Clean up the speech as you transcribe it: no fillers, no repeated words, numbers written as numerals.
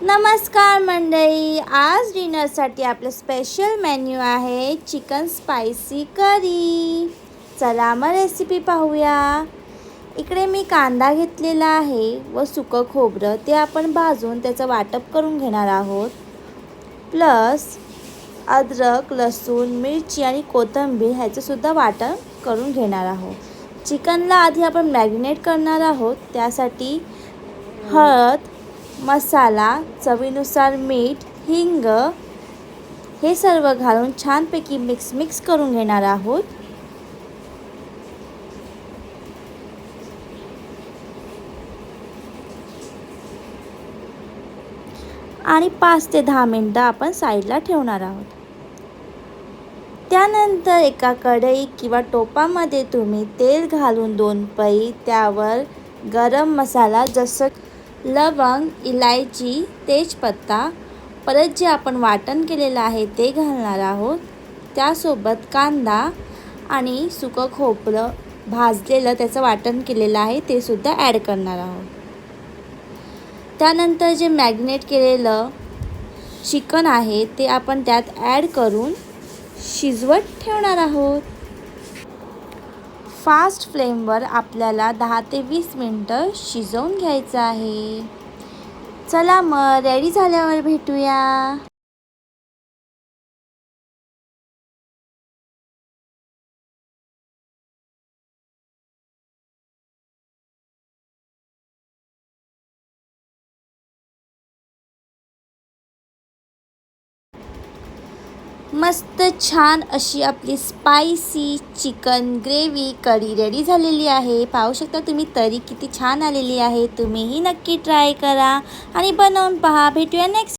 नमस्कार मंडळी, आज डिनरसाठी आपलं स्पेशल मेन्यू आहे चिकन स्पायसी करी. चला मग रेसिपी पाहूया. इकडे मी कांदा घेतलेला आहे व सुकं खोबरं ते आपण भाजून त्याचं वाटप करून घेणार आहोत. प्लस अद्रक, लसूण, मिरची आणि कोथिंबीर ह्याचंसुद्धा वाटप करून घेणार आहोत. चिकनला आधी आपण मॅरिनेट करणार आहोत. त्यासाठी हळद, मसाला, चवीनुसार मीठ, हिंग हे सर्व घालून छानपैकी मिक्स करून घेणार आहोत. आणि 5 ते 10 मिनिटं आपण साईडला ठेवणार आहोत. त्यानंतर एका कढई किंवा टोपामध्ये तुम्ही तेल घालून 2 पळी त्यावर गरम मसाला जसं लवंग, इलायची, तेजपत्ता, परत जे आपण वाटण केलेलं आहे ते घालणार आहोत. त्यासोबत कांदा आणि सुकं खोबरं भाजलेलं त्याचं वाटण केलेलं आहे ते सुद्धा ॲड करणार आहोत. त्यानंतर जे मॅरिनेट केलेलं चिकन आहे ते आपण त्यात ॲड करून शिजवत ठेवणार आहोत. फास्ट फ्लेमवर आपल्याला 10 ते 20 मिनिटं शिजवून घ्यायचं आहे. चला मग रेडी झाल्यावर भेटूया. मस्त छान अशी आपली स्पायसी चिकन ग्रेव्ही कढी रेडी झालेली आहे. पाहू शकता तुम्ही तरी किती छान आलेली आहे. तुम्हीही नक्की ट्राय करा आणि बनवून पहा. भेटूया नेक्स्ट